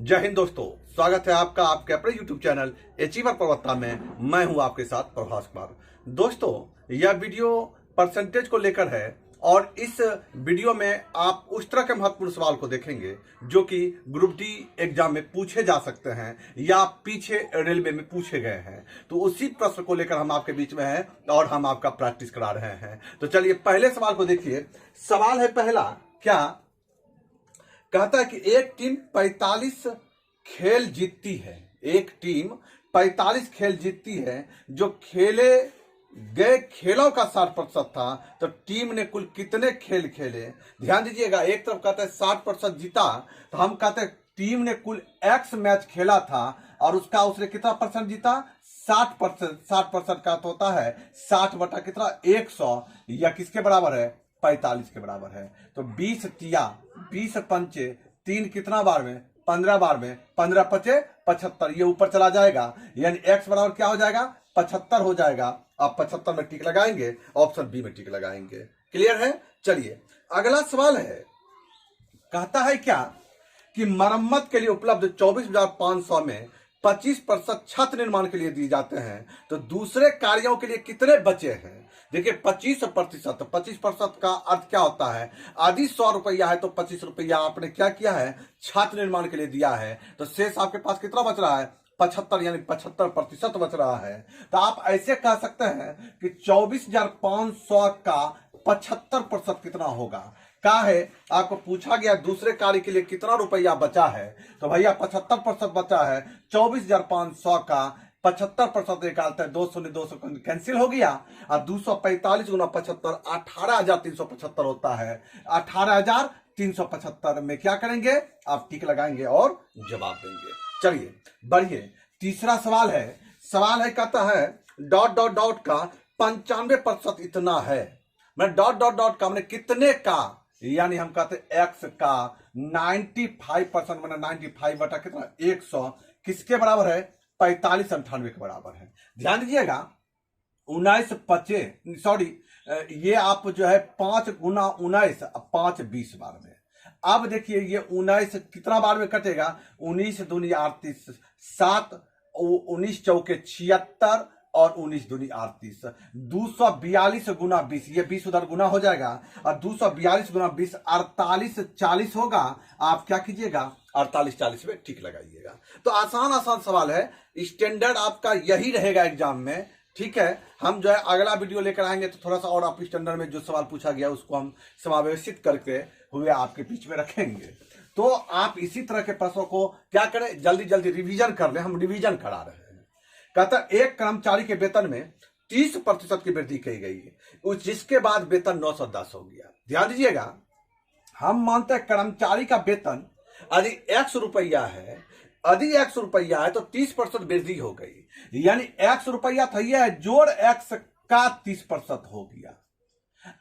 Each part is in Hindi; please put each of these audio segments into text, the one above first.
जय हिंद दोस्तों, स्वागत है आपका आपके अपने YouTube चैनल अचीवर पर्वता में। मैं हूं आपके साथ प्रभास कुमार। दोस्तों, यह वीडियो परसेंटेज को लेकर है और इस वीडियो में आप उस तरह के महत्वपूर्ण सवाल को देखेंगे जो कि ग्रुप डी एग्जाम में पूछे जा सकते हैं या पीछे रेलवे में पूछे गए हैं। तो उसी प्रश्न को लेकर हम आपके बीच में हैं और हम आपका प्रैक्टिस करा रहे हैं। तो चलिए पहले सवाल को देखिए। सवाल है पहला, क्या कहता है कि एक टीम 45 खेल जीतती है। एक टीम 45 खेल जीतती है। जो खेले गए खेलों का 60% था, तो टीम ने कुल कितने खेल खेले। ध्यान दीजिएगा, एक तरफ कहते हैं 60% जीता, तो हम कहते हैं टीम ने कुल एक्स मैच खेला था और उसने कितना परसेंट जीता, 60%। 60% का तो होता है 60 बटा कितना, 100, या किसके बराबर है, 45 के बराबर है। तो 20 तिया 20 पंचे 3 कितना बार में, 15 बार में, 15 पचे 75, ये ऊपर चला जाएगा, यानी x बराबर क्या हो जाएगा, 75 हो जाएगा। आप 75 में टिक लगाएंगे, ऑप्शन बी में टिक लगाएंगे। क्लियर है। चलिए अगला सवाल है, कहता है क्या कि मरम्मत के लिए उपलब्ध 24,500 में 25% छत निर्माण के लिए दिए जाते हैं, तो दूसरे कार्यों के लिए कितने बचे हैं। देखिए 25%, 25% का अर्थ क्या होता है, आदि 100 रुपया है तो 25 रुपया आपने क्या किया है, छत निर्माण के लिए दिया है, तो शेष आपके पास कितना बच रहा है, 75, यानी 75% बच रहा है। तो आप ऐसे कह सकते हैं कि 24,500 का 75% कितना होगा। क्या है, आपको पूछा गया दूसरे कार्य के लिए कितना रुपया बचा है, तो भैया 75% बचा है। 24,500 का 75% निकालते हैं, 200 कैंसिल हो गया, और 245 गुना 75 18,375 होता है। 18,375 में क्या करेंगे, आप टिक लगाएंगे और जवाब देंगे। चलिए बढ़िए, तीसरा सवाल है। सवाल है, कहता है डॉट डॉट डॉट का 95% इतना है। मैं डॉट डॉट डॉट का मैंने कितने का, यानी हम कहते एक्स का 95% मैंने 95 बटा कितना, 100 किसके बराबर है, 4598 के बराबर है। ध्यान दीजिएगा, 19 पचे सॉरी ये आप जो है 5 गुना 19, 5 20 बार में। अब देखिए ये 19 कितना बार में कटेगा, 19 दूनी 38, 7 19 चौके 76 और 19 दूनी 38, 242 गुना 20, ये 20 उधर गुना हो जाएगा, और 242 गुना 20 48 40 होगा। आप क्या कीजिएगा, 48 40 में टिक लगाइएगा। तो आसान सवाल है, स्टैंडर्ड आपका यही रहेगा एग्जाम में। ठीक है, हम जो है अगला वीडियो लेकर आएंगे तो थोड़ा सा और आप स्टैंडर्ड में जो सवाल पूछा गया उसको हम समावेशित करके हुए आपके बीच में रखेंगे। तो आप इसी तरह के प्रश्नों को क्या करें, जल्दी जल्दी रिवीजन कर लें। हम रिवीजन करा रहे हैं। कहता एक कर्मचारी के वेतन में 30% की वृद्धि की गई है, जिसके बाद वेतन 910 हो गया। ध्यान दीजिएगा, हम मानते हैं कर्मचारी का वेतन यदि 100 रुपया है, यदि 100 रुपया है तो 30% वृद्धि हो गई, यानी 100 रुपया था, यह जोड़ x का 30% हो गया।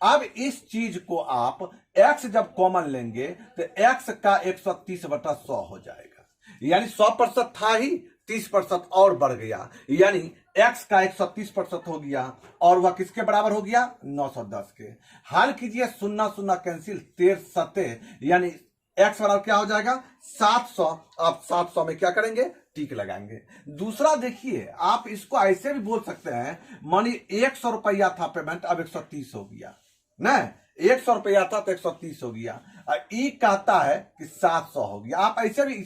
अब इस चीज को आप x जब कॉमन लेंगे तो x का 130 बटा 100 हो जाएगा, यानी 100% था ही, 30% और बढ़ गया, यानी x का 130% हो गया, और वह किसके बराबर हो गया, 910 के। हल कीजिए, 0 0 कैंसिल, 13 7, यानी x बराबर क्या हो जाएगा, 700। आप 700 में क्या करेंगे, टिक लगाएंगे। दूसरा देखिए, आप इसको ऐसे भी बोल सकते हैं, मानिए 100 रुपया था पेमेंट, अब 130 हो गया ना, 100 रुपया था तो 130 हो गया। ई कहता है कि 700 हो गया। आप ऐसे भी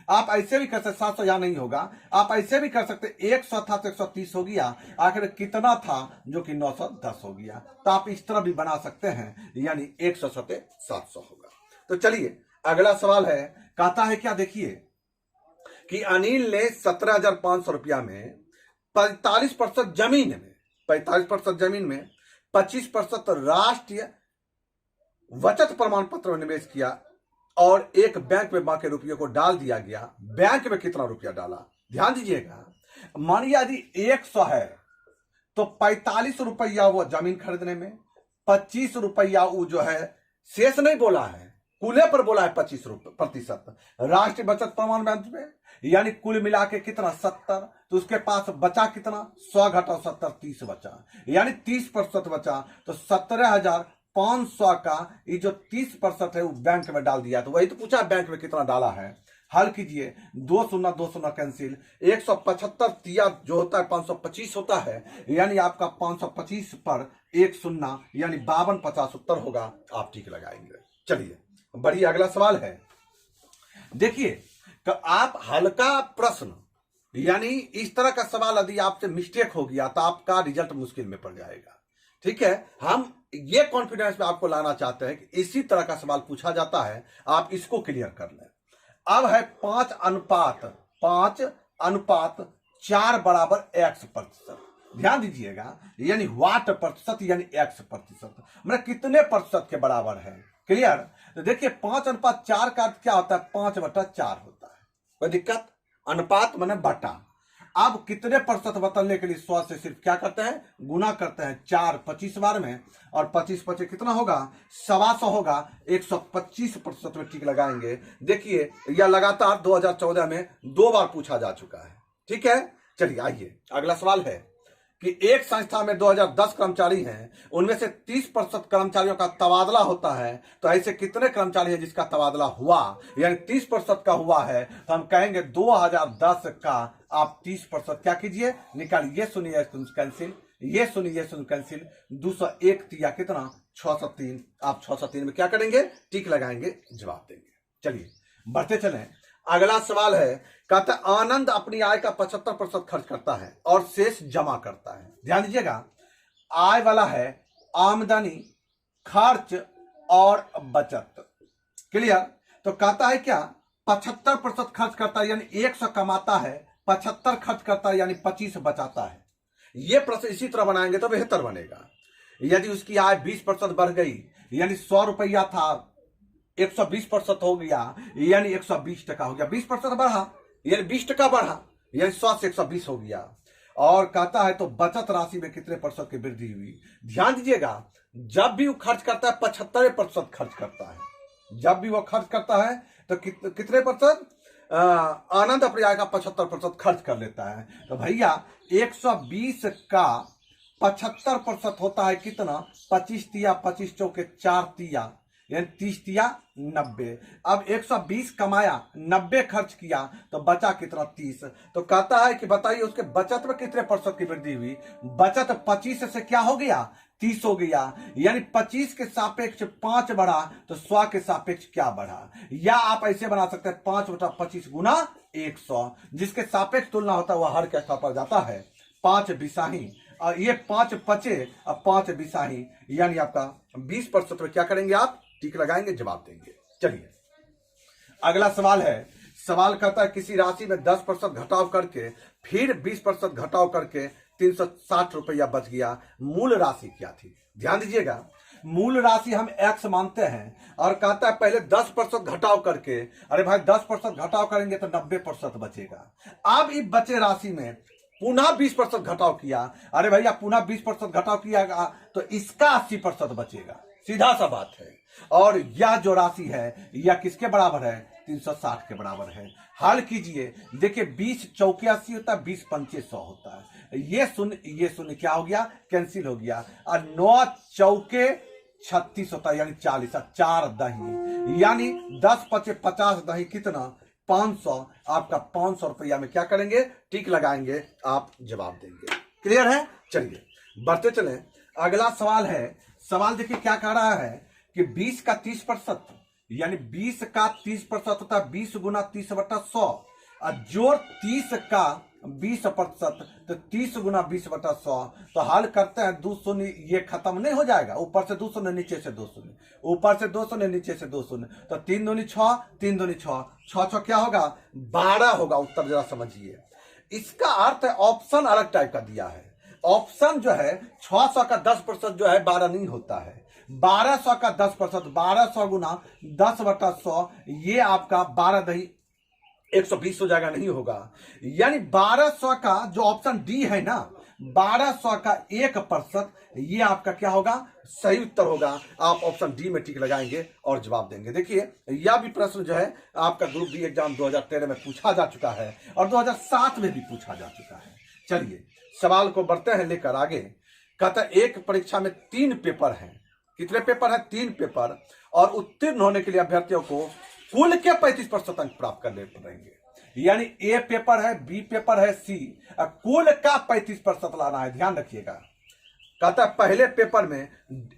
आप ऐसे भी कर सकते, 700 यहां नहीं होगा, आप ऐसे भी कर सकते, 100 था तो 130 हो गया, आखिर कितना था जो कि 910 हो गया। तो आप इस तरह भी बना सकते हैं, यानी 100 सते 700 होगा। तो चलिए अगला सवाल है, कहता है क्या, देखिए कि अनिल ने 17,500 रुपया में 45% जमीन में 45% जमीन में 25% राष्ट्रीय बचत प्रमाण पत्र में निवेश किया और एक बैंक में बाकी रुपये को डाल दिया गया। बैंक में कितना रुपया डाला। ध्यान दीजिएगा, मानिए यदि 100 है तो 45 रुपया वो जमीन खरीदने में, 25 रुपया वो जो है, शेष नहीं बोला है, कुले पर बोला है 25% राष्ट्रीय बचत प्रमाण बैंक में, यानी कुल मिला के कितना, 70। तो उसके पास बचा कितना, 100 घटाओ 70, 30 बचा, यानी 30% बचा। तो 17,500 का ये जो 30% है वो बैंक में डाल दिया। तो वही तो पूछा बैंक में कितना डाला है, हल कीजिए, 2 शून्य कैंसिल, 175 तिया जो होता है 525 होता है, यानी आपका 525 पर 1 शून्य यानी 5250 उत्तर होगा। आप ठीक लगाएंगे। चलिए बढ़िए, अगला सवाल है। देखिए कि आप हल्का प्रश्न यानी इस तरह का सवाल यदि आपसे मिस्टेक हो गया तो आपका रिजल्ट मुश्किल में पड़ जाएगा। ठीक है, हम ये कॉन्फिडेंस में आपको लाना चाहते हैं कि इसी तरह का सवाल पूछा जाता है, आप इसको क्लियर कर लें। अब है 5:4 बराबर x%। ध्यान दीजिएगा, यानी वाट प्रतिशत यानी x%, मतलब कितने प्रतिशत के बराबर है। क्लियर? तो देखिए 5:4 का अर्थ क्या होता है, 5/4 होता है। कोई दिक्कत? अनुपात माने बटा। अब कितने प्रतिशत बदलने के लिए 100 से सिर्फ क्या करते हैं, गुना करते हैं 4 25 बार में, और 25 25 कितना होगा, 125 होगा, 125% में टिक लगाएंगे। देखिए यह लगातार 2014 में 2 बार पूछा जा चुका है। ठीक है, चलिए आइए अगला सवाल है कि एक संस्था में 2010 कर्मचारी हैं, उनमें से 30% कर्मचारियों का तबादला होता है, तो ऐसे कितने कर्मचारी हैं जिसका तबादला हुआ, यानी 30% का हुआ है, तो हम कहेंगे 2010 का आप 30% क्या कीजिए, निकालिए। ये सुनिए कैंसिल, ये सुनिए कैंसिल, 201 तिया कितना, 603। आप 603 में क्या करेंगे, टिक लगाएंगे, जवाब देंगे। चलिए बढ़ते चलें, अगला सवाल है, कहता है आनंद अपनी आय का 75% खर्च करता है और शेष जमा करता है। ध्यान दीजिएगा, आय वाला है आमदनी, खर्च और बचत। क्लियर? तो कहता है क्या, 75% खर्च करता है यानी 100 कमाता है, 75 खर्च करता है यानी 25 बचाता है। ये प्रश्न इसी तरह बनाएंगे तो बेहतर बनेगा। यदि उसकी आय 20% बढ़ गई, यानी 100 रुपया था 120% हो गया, यानी 120% हो गया। 20% बढ़ा यानी 20% बढ़ा, यानी 100 से 120 हो गया। और कहता है तो बचत राशि में कितने प्रतिशत की वृद्धि हुई। ध्यान दीजिएगा, जब भी वो खर्च करता है 75% खर्च करता है। जब भी वो खर्च करता है तो कितने प्रतिशत, आनंद अपनी आय का 75% खर्च कर लेता है। तो भैया 120 का 75% होता है कितना, 25 तिया 25 चौके 4 तिया यानी 30 तिया 90। अब 120 कमाया, 90 खर्च किया, तो बचा कितना, 30। तो कहता है कि बताइए उसके बचत में कितने प्रतिशत की वृद्धि हुई। बचत 25 से क्या हो गया, 30 हो गया, यानी 25 के सापेक्ष 5 बढ़ा, तो 100 के सापेक्ष क्या बढ़ा। या आप ऐसे बना सकते हैं 5/25 गुना 100, जिसके सापेक्ष तुलना होता है वह हर के स्तर पर जाता है। 5 बिसाही, और ये 5 पचे और 5 बिसाही, यानी आपका 20% में क्या करेंगे, आप टिक लगाएंगे, जवाब देंगे। चलिए अगला सवाल है। सवाल कहता है किसी राशि में 10% घटाव करके फिर 20% घटाव करके 360 रुपया बच गया, मूल राशि क्या थी। ध्यान दीजिएगा, मूल राशि हम x मानते हैं और कहता है पहले 10% घटाव करके, अरे भाई 10% घटाव करेंगे तो 90% बचेगा। अब इस बचे राशि में पुनः 20% घटाव किया, अरे भैया पुनः 20% घटाव किया तो इसका 80% बचेगा। सीधा सा बात है। और यह जो राशि है यह किसके बराबर है, 360 के बराबर है। हल कीजिए, देखिए 20 चौके 80 होता है, 20 पंचे 100 होता है। ये शून्य क्या हो गया, कैंसिल हो गया। और 9 चौके 36 होता है यानी 40, 4 दही, यानी 10 पचे 50 दही कितना, 500। आपका 500 रुपया में क्या करेंगे, टिक लगाएंगे, आप जवाब देंगे। क्लियर है? चलिए बढ़ते चलें, अगला सवाल है। सवाल देखिए क्या कह रहा है कि 20 का 30%, यानी 20 का 30% होता है 20 गुना 30/100, और जोड़ 30 का 20%, तो 30 गुना 20/100। तो हल करते हैं, 2 शून्य ये खत्म नहीं हो जाएगा, ऊपर से 2 शून्य नीचे से 2 शून्य, ऊपर से 2 शून्य नीचे से 2 शून्य, तो 3 दूनी 6, 3 दूनी 6, 6 क्या होगा, 12 होगा उत्तर। जरा समझिए, इसका अर्थ है ऑप्शन अलग टाइप का दिया है। ऑप्शन जो है 600 का 10% जो है 12 नहीं होता है, 1200 का 10%, 1200 गुना 10/100, ये आपका 12 दही 120 हो जाएगा, नहीं होगा। यानी 1200 का जो ऑप्शन डी है ना, 1200 का 1%, ये आपका क्या होगा, सही उत्तर होगा। आप ऑप्शन डी में टिक लगाएंगे और जवाब देंगे। देखिए यह भी प्रश्न जो है आपका ग्रुप डी एग्जाम 2013 में पूछा जा चुका है और 2007 में भी पूछा जा चुका है। चलिए सवाल को बढ़ते हैं लेकर आगे। कहता है एक परीक्षा में 3 पेपर हैं। कितने पेपर हैं, 3 पेपर, और उत्तीर्ण होने के लिए अभ्यर्थियों को कुल के 35% अंक प्राप्त करने पड़ेंगे। यानी ए पेपर है, बी पेपर है, सी, कुल का 35% लाना है। ध्यान रखिएगा, कहता है पहले पेपर में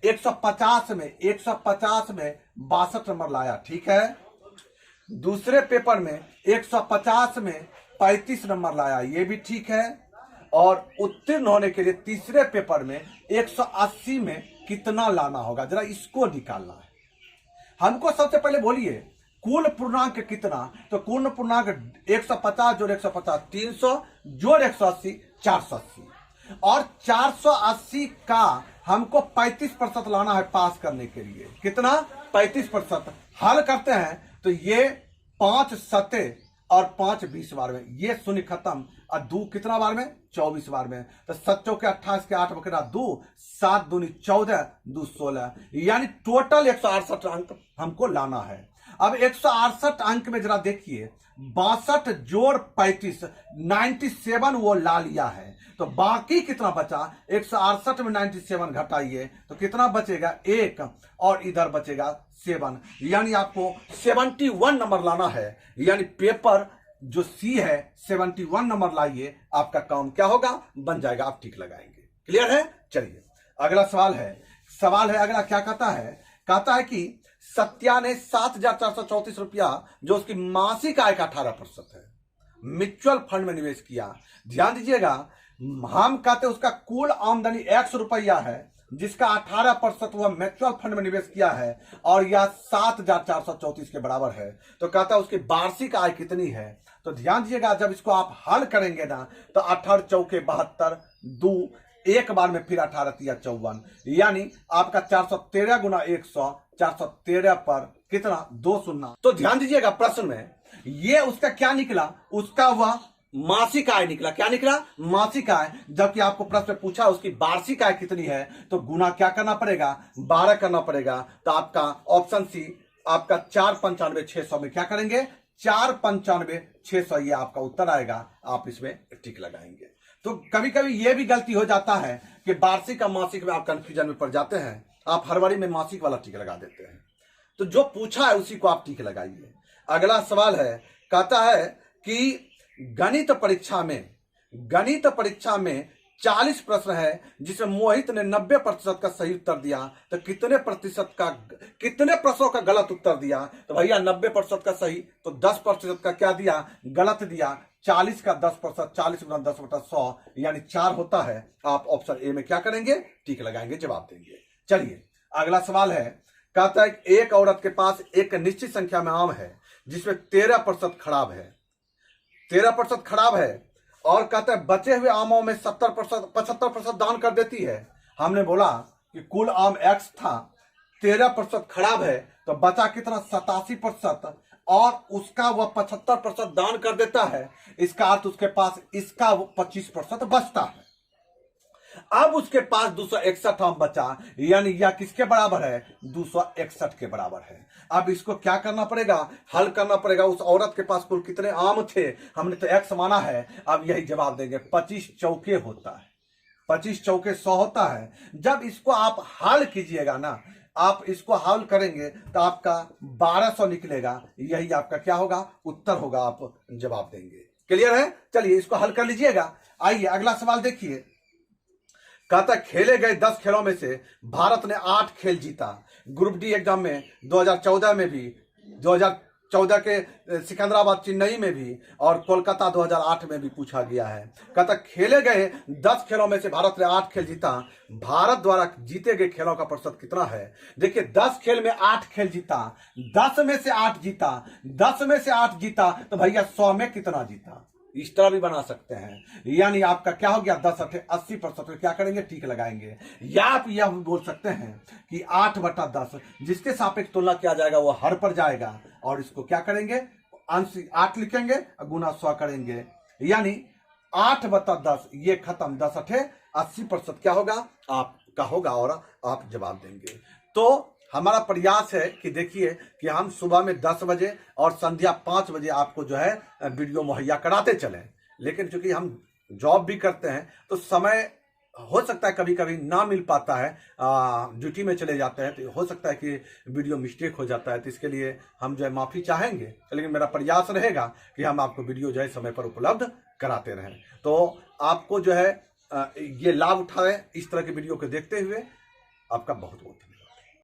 150 में 62 नंबर लाया, ठीक है। दूसरे पेपर में 150 में 35 नंबर लाया, ये भी ठीक है। और उत्तीर्ण होने के लिए तीसरे पेपर में 180 में कितना लाना होगा, जरा इसको निकालना है हमको। सबसे पहले बोलिए कुल पूर्णांक कितना, तो कुल पूर्णांक 150 जोड़ 150 300 जोड़ 180 480, और 480 का हमको 35% लाना है पास करने के लिए। कितना? 35%। हल करते हैं तो ये 5 सते और 5 20 बार में, ये शून्य खत्म, और 2 कितना बार में? 24 बार में। तो 7 चौके 28 के 8 बकरा 2, 7 दूनी 14, 2 16, यानी टोटल 168 अंक हमको लाना है। अब 168 अंक में जरा देखिए, 62 जोड़ 35 97 वो ला लिया है, तो बाकी कितना बचा? 168 में 97 घटाइए तो कितना बचेगा? 1, और इधर बचेगा 7, यानी आपको 71 नंबर लाना है। यानी पेपर जो सी है 71 नंबर लाइए, आपका काम क्या होगा? बन जाएगा, आप ठीक लगाएंगे। क्लियर है? चलिए अगला सवाल है अगला क्या कहता है? कहता है कि सत्या ने 7,434 रुपया जो उसकी मासिक आय का 18% है, म्यूचुअल फंड में निवेश किया। ध्यान दीजिएगा, हम कहते हैं उसका कुल आमदनी 100 रुपया है, जिसका 18% वह म्यूचुअल फंड में निवेश किया है, और यह 7,434 के बराबर है। तो कहता है उसकी वार्षिक आय कितनी है। तो ध्यान दीजिएगा, जब इसको आप हल करेंगे ना, तो 18 चौके 72, 2 एक बार में, फिर 18 तिया 54, यानी आपका 413 गुना 100, 413 पर कितना? 2 शून्य। तो ध्यान दीजिएगा, प्रश्न में ये उसका क्या निकला? उसका वह मासिक आय निकला। क्या निकला? मासिक आय। जबकि आपको प्रश्न में पूछा उसकी वार्षिक आय कितनी है, तो गुना क्या करना पड़ेगा? 12 करना पड़ेगा। तो आपका ऑप्शन सी, आपका 495,600 में क्या करेंगे? 495,600, ये आपका उत्तर आएगा। आप इसमें टिक लगाएंगे। तो कभी कभी ये भी गलती हो जाता है कि वार्षिक और मासिक में आप कंफ्यूजन में पड़ जाते हैं, आप हर में मासिक वाला टिक लगा देते हैं। तो जो पूछा है उसी को आप टिक लगाइए। अगला सवाल है, कहता है कि गणित परीक्षा में 40 प्रश्न है, जिसमें मोहित ने 90% का सही उत्तर दिया, तो कितने प्रश्नों का गलत उत्तर दिया? तो भैया 90% का सही, तो 10% का क्या दिया? गलत दिया। 40 का 10%, 40 गुना 10/100, यानी 4 होता है। आप ऑप्शन ए में क्या करेंगे? टिक लगाएंगे, जवाब देंगे। चलिए अगला सवाल है, कहता है एक औरत के पास एक निश्चित संख्या में आम है, जिसमें 13% खराब है, 13% खराब है, और कहता है बचे हुए आमों में 75% दान कर देती है। हमने बोला कि कुल आम X था, 13% खराब है, तो बचा कितना? 87%, और उसका वह 75% दान कर देता है। इसका अर्थ उसके पास इसका 25% बचता है। अब उसके पास 261 आम बचा, यानी यह किसके बराबर है? 261 के बराबर है। अब इसको क्या करना पड़ेगा? हल करना पड़ेगा। उस औरत के पास कुल कितने आम थे? हमने तो X माना है। अब यही जवाब देंगे। 25 चौके होता है, 25 चौके 100 होता है। जब इसको आप हल कीजिएगा ना, आप इसको हल करेंगे तो आपका 1200 निकलेगा। यही आपका क्या होगा? उत्तर होगा। आप जवाब देंगे। क्लियर है? चलिए इसको हल कर लीजिएगा। आइए अगला सवाल देखिए, कहता खेले गए 10 खेलों में से भारत ने 8 खेल जीता। ग्रुप डी एग्जाम में 2014 में भी, 2014 के सिकंदराबाद चेन्नई में भी, और कोलकाता 2008 में भी पूछा गया है। कहता खेले गए 10 खेलों में से भारत ने 8 खेल जीता। भारत द्वारा जीते गए खेलों का प्रतिशत कितना है? देखिए 10 खेल में 8 खेल जीता, 10 में से 8 जीता, 10 में से 8 जीता, तो भैया 100 में कितना जीता? इस तरह भी बना सकते हैं। यानी आपका क्या हो गया? 10 8 80%। क्या करेंगे? टिक लगाएंगे। या आप यह भी बोल सकते हैं कि 8/10 जिसके सापेक्ष तुलना किया जाएगा वो हर पर जाएगा, और इसको क्या करेंगे? अंश 8 लिखेंगे, गुना 100 करेंगे, यानी 8/10, ये खत्म। 10 8 80% क्या होगा? आपका होगा, और आप जवाब देंगे। तो हमारा प्रयास है कि देखिए कि हम सुबह में 10 बजे और संध्या 5 बजे आपको जो है वीडियो मुहैया कराते चलें। लेकिन चूंकि हम जॉब भी करते हैं तो समय हो सकता है कभी कभी ना मिल पाता है, ड्यूटी में चले जाते हैं, तो हो सकता है कि वीडियो मिस्टेक हो जाता है, तो इसके लिए हम जो है माफ़ी चाहेंगे, लेकिन मेरा प्रयास रहेगा कि हम आपको वीडियो जो है समय पर उपलब्ध कराते रहें। तो आपको जो है ये लाभ उठाएं इस तरह के वीडियो को देखते हुए। आपका बहुत बहुत धन्यवाद।